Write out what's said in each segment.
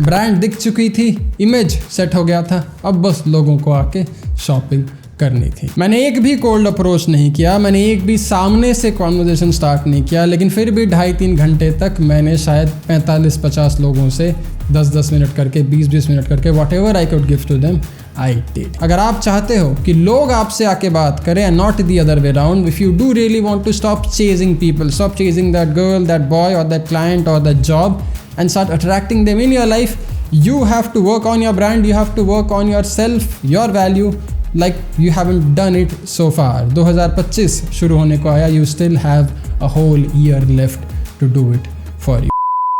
Brand दिख चुकी थी, इमेज सेट हो गया था, अब बस लोगों को आके शॉपिंग करनी थी। मैंने एक भी कोल्ड अप्रोच नहीं किया, मैंने एक भी सामने से कॉन्वर्जेशन स्टार्ट नहीं किया, लेकिन फिर भी 2.5-3 घंटे तक मैंने शायद 45-50 लोगों से 10-10 मिनट करके, 20-20 मिनट करके, whatever I could give to them I did. अगर आप चाहते हो कि लोग आपसे आके बात करें and not the other way around, if you do really want to stop chasing people, stop chasing that girl, that boy और दैट क्लाइंट और that job and start attracting them in your life, you have to work on your brand, you have to work on yourself, your value, like you haven't done it so far. 2025 शुरू होने को आया, you still have a whole year left to do it for you.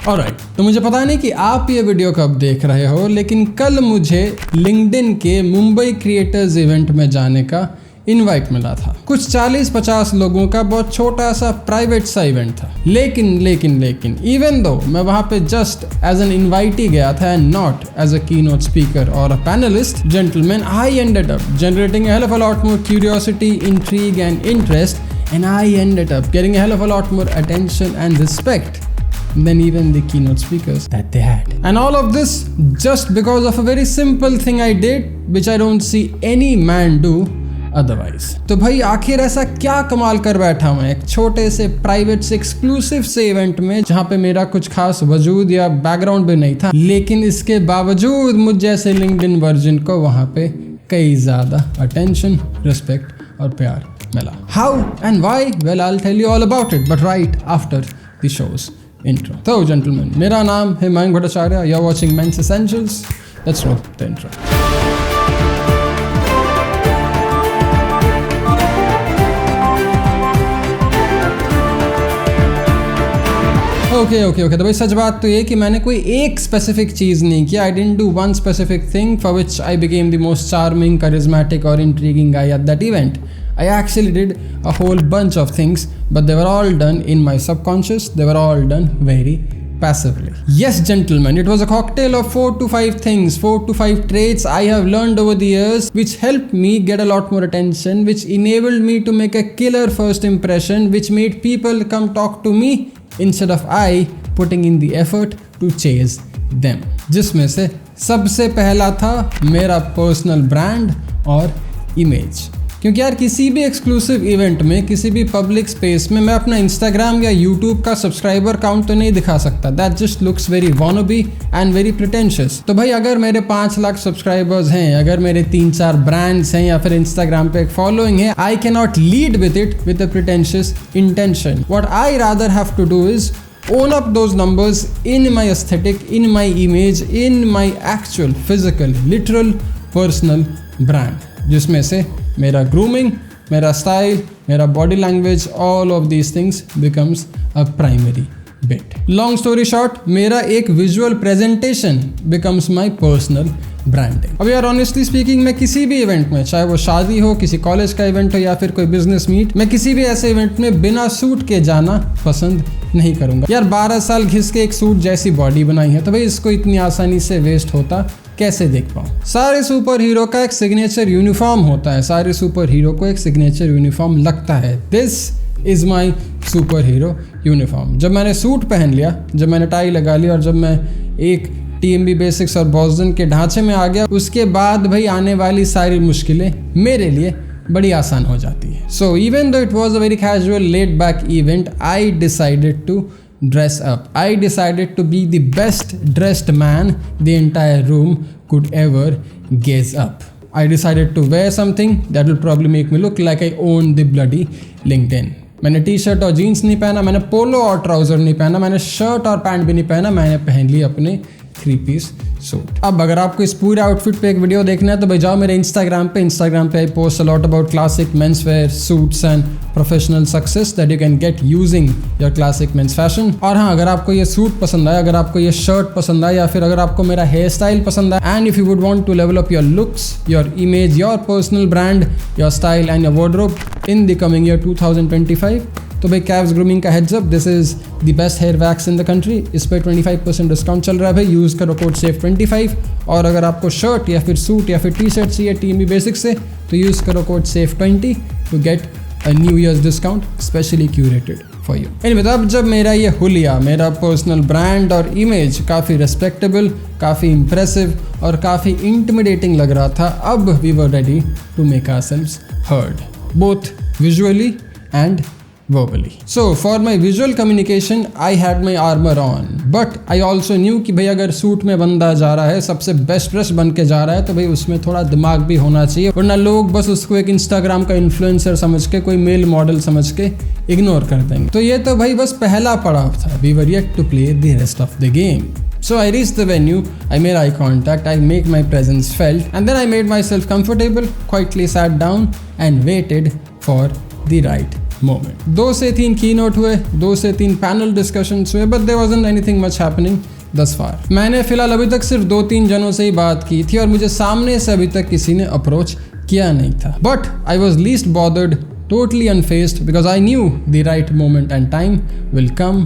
Alright, तो मुझे पता नहीं कि आप ये वीडियो कब देख रहे हो, लेकिन कल मुझे लिंक्डइन के मुंबई क्रिएटर्स इवेंट में जाने का इनवाइट मिला था। कुछ 40-50 लोगों का बहुत छोटा सा प्राइवेट सा इवेंट था, लेकिन इवन दो मैं वहां पे जस्ट एज एन इनवाइटी गया था and not as a keynote speaker और a panelist, gentleman, I ended up generating a hell of a lot more curiosity, intrigue and interest, and I ended up getting a hell of a lot more attention and respect than even the keynote speakers that they had. And all of this just because of a very simple thing I did, which I don't see any man do otherwise. तो भाई आखिर ऐसा क्या कमाल कर बैठा मैं एक छोटे से प्राइवेट से एक्सक्लूसिव से इवेंट में, जहाँ पे मेरा कुछ खास वजूद या बैकग्राउंड भी नहीं था, लेकिन इसके बावजूद मुझ जैसे लिंक्डइन वर्जिन को वहाँ पे कई ज्यादा अटेंशन, रिस्पेक्ट और प्यार मिला। How and why? Well I will tell you all about it, but right after the show's intro. तो जेंटलमैन, मेरा नाम है Mayank Bhattacharya, you are watching men's essentials, let's roll the intro. Okay तो भाई सच बात तो ये कि मैंने कोई एक स्पेसिफिक चीज़ नहीं किया। I didn't do one specific thing for which I became the most charming, charismatic और intriguing guy at that event. I actually did a whole bunch of things, but they were all done in my subconscious. They were all done very passively. Yes, gentlemen, it was a cocktail of 4 to 5 things, 4 to 5 traits I have learned over the years, which helped me get a lot more attention, which enabled me to make a killer first impression, which made people come talk to me instead of I putting in the effort to chase them. जिसमें से सबसे पहला था मेरा personal brand और image. क्योंकि यार किसी भी एक्सक्लूसिव इवेंट में, किसी भी पब्लिक स्पेस में मैं अपना इंस्टाग्राम या यूट्यूब का सब्सक्राइबर काउंट तो नहीं दिखा सकता. That just looks very wannabe and very pretentious. तो भाई अगर मेरे 5 लाख सब्सक्राइबर्स हैं, अगर मेरे 3-4 ब्रांड्स हैं या फिर इंस्टाग्राम पे एक फॉलोइंग है, I can not lead with it with a pretentious intention. What I rather have to do is own up those numbers in my aesthetic, in my image, in my actual physical, literal, personal brand. जिसमें से मेरा grooming, मेरा style, मेरा body language, all of these things becomes a primary bit. Long story short, मेरा एक visual presentation becomes my personal branding. अब यार honestly speaking, मैं किसी भी इवेंट में, चाहे वो शादी हो, किसी कॉलेज का इवेंट हो या फिर कोई बिजनेस मीट, मैं किसी भी ऐसे इवेंट में बिना सूट के जाना पसंद नहीं करूंगा. यार 12 साल घिस के एक सूट जैसी बॉडी बनाई है, तो भाई इसको इतनी आसानी से वेस्ट होता कैसे देख पाऊँ. सारे सुपर हीरो का एक सिग्नेचर यूनिफॉर्म होता है, सारे सुपर हीरो को एक सिग्नेचर यूनिफॉर्म लगता है. This is my super hero uniform. जब मैंने सूट पहन लिया, जब मैंने टाई लगा ली और जब मैं एक TMB बेसिक्स और बॉस्टन के ढांचे में आ गया, उसके बाद भाई आने वाली सारी मुश्किलें मेरे लिए बड़ी आसान हो जाती है. So even though it was a very casual laid back event, I decided to dress up. I decided to be the best dressed man the entire room could ever gaze up. I decided to wear something that will probably make me look like I own the bloody LinkedIn. मैंने T-shirt और jeans नहीं पहना, मैंने पोलो और trouser नहीं पहना, मैंने shirt और पैंट भी नहीं पहना, मैंने पहन ली अपने 3-piece सूट. अब अगर आपको इस पूरे आउटफिट पे एक वीडियो देखना है तो भाई जाओ मेरे इंस्टाग्राम पे I post a lot about classic men's wear suits and professional success that you can get using your classic men's fashion. और हाँ, अगर आपको ये सूट पसंद आया, अगर आपको ये शर्ट पसंद आया, या फिर अगर आपको मेरा हेयर स्टाइल पसंद आया, and if you would want to level up your looks, your image, your personal brand, your style and your wardrobe in the coming year 2025, तो भाई कैव्स ग्रूमिंग का heads up, this is the best hair wax in the country. इस पर 25% discount चल रहा है भाई, use करो कोड SAFE25. और अगर आपको शर्ट या फिर सूट या फिर टी-शर्ट चाहिए TMB बेसिक्स से, तो यूज़ करो code SAFE20 to get a New Year's discount specially curated for you. Anyway, तब जब मेरा ये हुलिया, मेरा पर्सनल ब्रांड और इमेज काफ़ी रिस्पेक्टेबल, काफ़ी इंप्रेसिव और काफ़ी इंटिमिडेटिंग लग रहा था, अब we were ready to make ourselves heard, both visually and verbally. So for my visual communication I had my armor on, but I also knew कि भाई अगर सूट में बंदा जा रहा है, सबसे बेस्ट ड्रेस बन के जा रहा है, तो भाई उसमें थोड़ा दिमाग भी होना चाहिए, वरना लोग बस उसको एक इंस्टाग्राम का इन्फ्लुएंसर समझ के, कोई मेल मॉडल समझ के इग्नोर कर देंगे। तो ये तो भाई बस पहला पड़ाव था। We were yet to play the rest of the game. So I reached the venue, I made eye contact, I made my presence felt, and then I made myself comfortable, quietly sat down and waited for the right moment. 2 से 3 keynote हुए, 2 से 3 panel discussions हुए, but there wasn't anything much happening thus far. मैंने फिलहाल अभी तक सिर्फ 2-3 जनों से ही बात की थी और मुझे सामने से अभी तक किसी ने अप्रोच किया नहीं था. But I was least bothered, totally unfazed, because I knew the right moment and time will come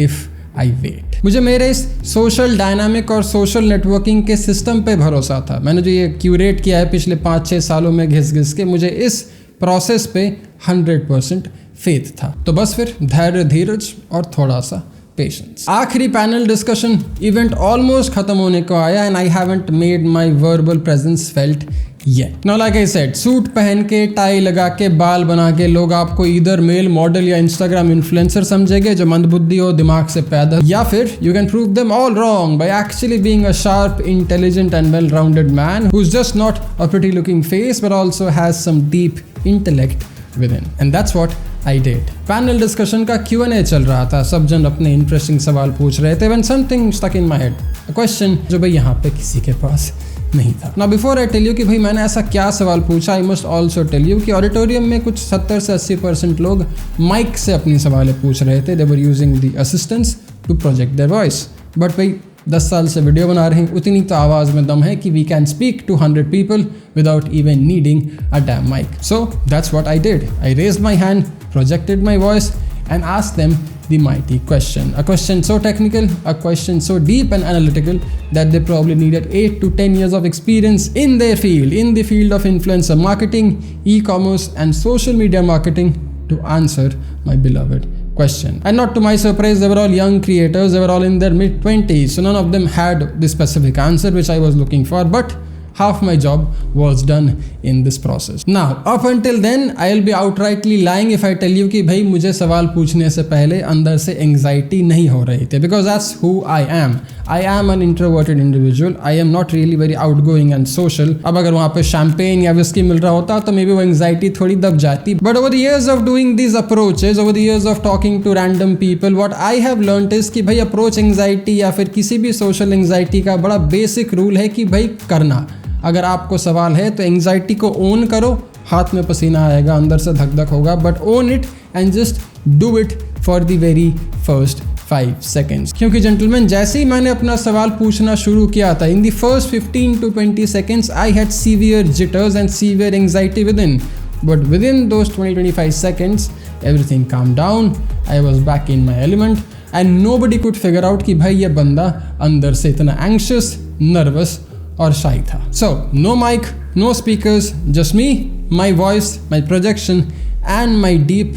if I wait. मुझे मेरे इस सोशल डायनामिक और सोशल नेटवर्किंग के सिस्टम पे भरोसा था. मैंने जो ये क्यूरेट किया है पिछले 5-6 सालों में घिस के, मुझे इस प्रोसेस पे 100% फेथ था. तो बस फिर धैर्य, धीरज और थोड़ा सा पेशेंस. आखिरी पैनल डिस्कशन इवेंट ऑलमोस्ट खत्म होने को आया and I haven't made my verbal presence felt yet. Now like I said, suit पहन के, टाई लगा के, बाल बना के लोग आपको इधर मेल मॉडल या इंस्टाग्राम इन्फ्लुएंसर समझेंगे जो मंदबुद्धि हो, दिमाग से पैदा, या फिर you can prove them all wrong by actually being a sharp, intelligent and well rounded man who is just not a pretty looking face but also has some deep intellect within. And that's what I did. Panel discussion का Q&A चल रहा था, सब जन अपने interesting सवाल पूछ रहे थे when something stuck in my head. A question जो भाई यहाँ पे किसी के पास नहीं था. Now before I tell you कि भाई मैंने ऐसा क्या सवाल पूछा, I must also tell you कि ऑडिटोरियम में कुछ 70 से 80% लोग माइक से अपनी सवालें पूछ रहे थे. They were using the assistants to project their voice. But भाई 10 साल से वीडियो बना रहे हैं, उतनी तो आवाज़ में दम है कि we can speak to 100 people without even needing a damn mic. So that's what I did. I raised my hand, projected my voice and asked them the mighty question. A question so technical, a question so deep and analytical that they probably needed 8 to 10 years of experience in their field, in the field of influencer marketing, e-commerce and social media marketing to answer my beloved question. And not to my surprise, they were all young creators, they were all in their mid-20s, so none of them had the specific answer which I was looking for, but half my job was done in this process. Now, up until then, I'll be outrightly lying if I tell you कि भाई मुझे सवाल पूछने से पहले अंदर से anxiety नहीं हो रही थी, because that's who I am. I am an introverted individual. I am not really very outgoing and social. अब अगर वहाँ पे champagne या whiskey मिल रहा होता तो maybe वो anxiety थोड़ी दब जाती. But over the years of doing these approaches, over the years of talking to random people, what I have learned is कि भाई approach anxiety या फिर किसी भी social anxiety का बड़ा basic rule है कि भाई करना. अगर आपको सवाल है तो एंग्जाइटी को ओन करो, हाथ में पसीना आएगा, अंदर से धक धक होगा, but own it and just do it for the very first 5 seconds. क्योंकि जेंटलमैन, जैसे ही मैंने अपना सवाल पूछना शुरू किया था, in the first 15 to 20 seconds I had severe jitters and severe anxiety with in, but with in those 20-25 seconds everything calm down. I was back in my element and nobody could figure out कि भाई ये बंदा अंदर से इतना anxious, nervous और shy था. So no mic, no speakers, just me, my voice, my projection and my deep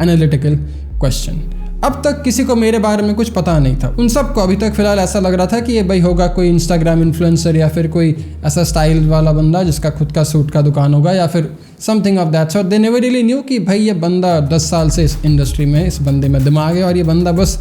analytical question. अब तक किसी को मेरे बारे में कुछ पता नहीं था. उन सब को अभी तक फिलहाल ऐसा लग रहा था कि ये भाई होगा कोई इंस्टाग्राम इन्फ्लुएंसर या फिर कोई ऐसा स्टाइल वाला बंदा जिसका खुद का सूट का दुकान होगा या फिर something of that sort. They never really new कि भाई ये बंदा 10 साल से इस इंडस्ट्री में, इस बंदे में दिमाग है और ये बंदा बस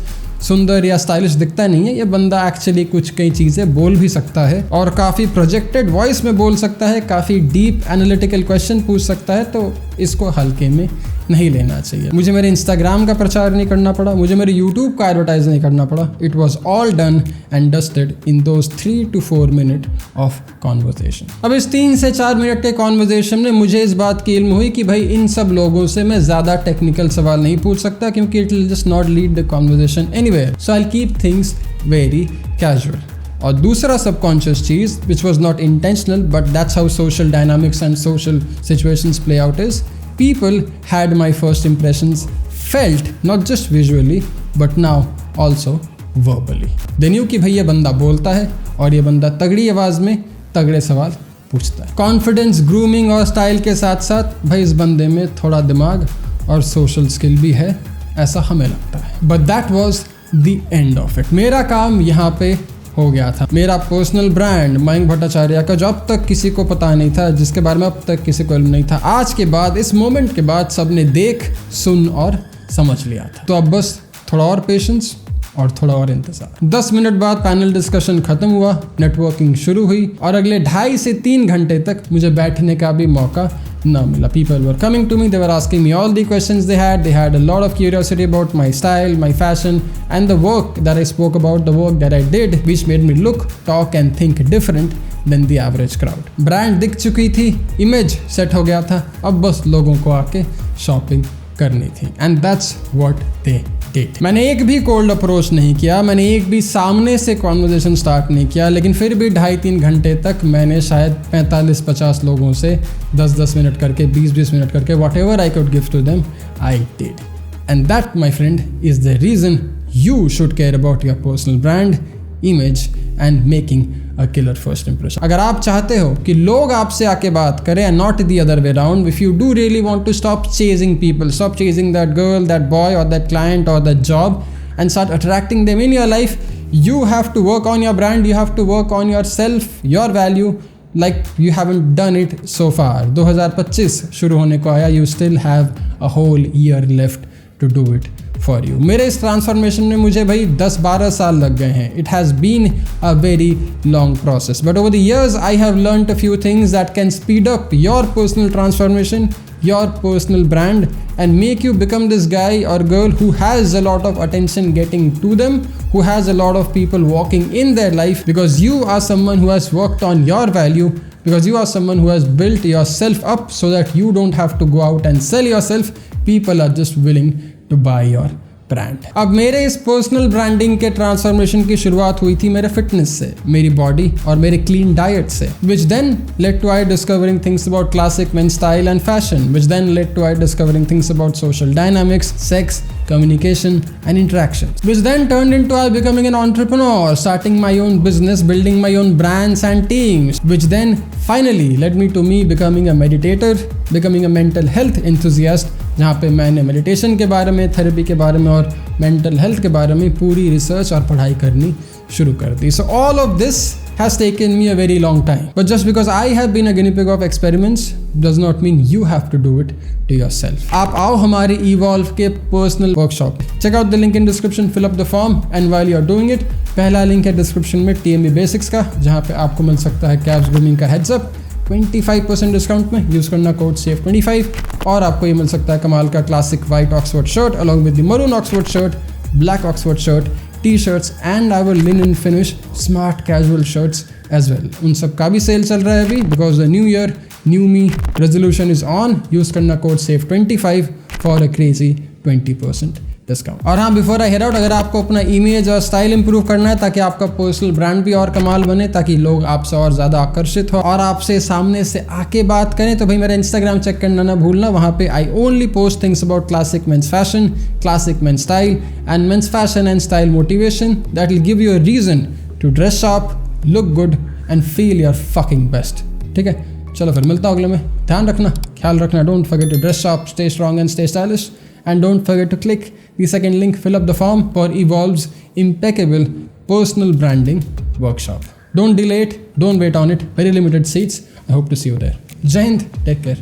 सुंदर या स्टाइलिश दिखता नहीं है. ये बंदा एक्चुअली कुछ कई चीज़ें बोल भी सकता है और काफ़ी प्रोजेक्टेड वॉइस में बोल सकता है, काफ़ी डीप एनालिटिकल क्वेश्चन पूछ सकता है. तो इसको हल्के में नहीं लेना चाहिए. मुझे मेरे इंस्टाग्राम का प्रचार नहीं करना पड़ा, मुझे मेरे यूट्यूब का एडवर्टाइज नहीं करना पड़ा. It was all done and dusted in those 3 to 4 minute of conversation. अब इस 3 से 4 मिनट के कॉन्वर्जेशन में मुझे इस बात की इल्म हुई कि भाई इन सब लोगों से मैं ज़्यादा टेक्निकल सवाल नहीं पूछ सकता क्योंकि it will just not lead the conversation anywhere. So I keep things very casual. और दूसरा subconscious cheese which was not intentional but that's how social dynamics and social situations play out is, people had my first impressions felt not just visually but now also verbally. They knew कि भाई ये बंदा बोलता है और ये बंदा तगड़ी आवाज़ में तगड़े सवाल पूछता है. कॉन्फिडेंस, ग्रूमिंग और स्टाइल के साथ साथ भाई इस बंदे में थोड़ा दिमाग और सोशल स्किल भी है ऐसा हमें लगता है। But that was the end of it. मेरा काम यहाँ पे हो गया था। मेरा पर्सनल ब्रांड मयंक भट्टाचार्य का जो अब तक किसी को पता नहीं था, जिसके बारे में अब तक किसी को इल्म नहीं था, आज के बाद, इस मोमेंट के बाद सबने देख, सुन और समझ लिया था। तो अब बस थोड़ा और पेशेंस और थोड़ा और इंतजार। 10 मिनट बाद पैनल डिस्कशन खत्म हुआ, नेटवर्किंग शुरू हुई और अगले 2.5 से 3 घंटे तक मुझे बैठने का भी मौका ना मिला। People were coming to me, they were asking me all the questions they had a lot of curiosity about my style, my fashion and the work that I spoke about, the work that I did, which made me look, talk and think different than the average crowd. Brand दिख चुकी थी, image set हो गया था, अब बस लोगों को आके शॉपिंग करनी थी। And that's what they did. मैंने एक भी कोल्ड अप्रोच नहीं किया, मैंने एक भी सामने से कॉन्वर्जेशन स्टार्ट नहीं किया, लेकिन फिर भी 2.5-3 घंटे तक मैंने शायद 45-50 लोगों से 10-10 मिनट करके, 20-20 मिनट करके, whatever I could give to them, I did. And that, my friend, is the reason you should care about your personal brand, image and making a killer first impression. अगर आप चाहते हो कि लोग आपसे आके बात करें and not the other way around, if you do really want to stop chasing people, stop chasing that girl, that boy or that client or that job and start attracting them in your life, you have to work on your brand, you have to work on yourself, your value, like you haven't done it so far. 2025 शुरू होने को आया, you still have a whole year left to do it for you. मेरे इस transformation में मुझे भाई 10-12 साल लग गए हैं. It has been a very long process. But over the years, I have learned a few things that can speed up your personal transformation, your personal brand, and make you become this guy or girl who has a lot of attention getting to them, who has a lot of people walking in their life because you are someone who has worked on your value, because you are someone who has built yourself up so that you don't have to go out and sell yourself. People are just willing to buy your brand. अब मेरे इस personal branding के transformation की शुरुआत हुई थी मेरे fitness से, मेरी बॉडी और मेरे क्लीन डाइट से, which then led to I discovering things about classic men's style and fashion, which then led to I discovering things about social dynamics, sex, communication and interactions, which then turned into I becoming an entrepreneur, starting my own business, building my own brands and teams, which then finally led me to me becoming a meditator, becoming a mental health enthusiast, जहाँ पे मैंने meditation के बारे में, therapy के बारे में और मेंटल हेल्थ के बारे में पूरी रिसर्च और पढ़ाई करनी शुरू कर दी. So all of this has taken me a very long time. But just because I have been a guinea pig of experiments does not mean you have to do it to yourself. आप आओ हमारे Evolve के personal workshop. Check out the link in description, fill up the form and while you are doing it, पहला link है description में TME basics का, जहाँ पे आपको मिल सकता है कैब्स ग्रूमिंग का हेड्स अप 25% डिस्काउंट में. यूज़ करना कोड SAFE25 और आपको ये मिल सकता है कमाल का classic white Oxford shirt along with the maroon Oxford shirt, black Oxford shirt, T-shirts and our linen finish smart casual shirts as well. उन सब का भी सेल चल रहा है अभी because the new year new me resolution is on. Use करना code SAFE25 for a crazy 20% discount. और हाँ, बिफोर आई हेड आउट, अगर आपको अपना इमेज और स्टाइल इंप्रूव करना है ताकि आपका पर्सनल ब्रांड भी और कमाल बने, ताकि लोग आपसे और ज़्यादा आकर्षित हो और आपसे सामने से आके बात करें, तो भाई मेरा इंस्टाग्राम चेक करना ना भूलना. वहाँ पे I only post things about classic men's fashion, classic men's style and men's fashion and style motivation that will give you a reason to dress up, look good and feel your fucking best. ठीक है, चलो फिर मिलता हूँ अगले में. ध्यान रखना, ख्याल रखना. Don't forget to dress up, stay strong and stay stylish. And don't forget to click the second link, fill up the form for Evolve's impeccable personal branding workshop. Don't delay it, don't wait on it. Very limited seats. I hope to see you there. Jai Hind, take care.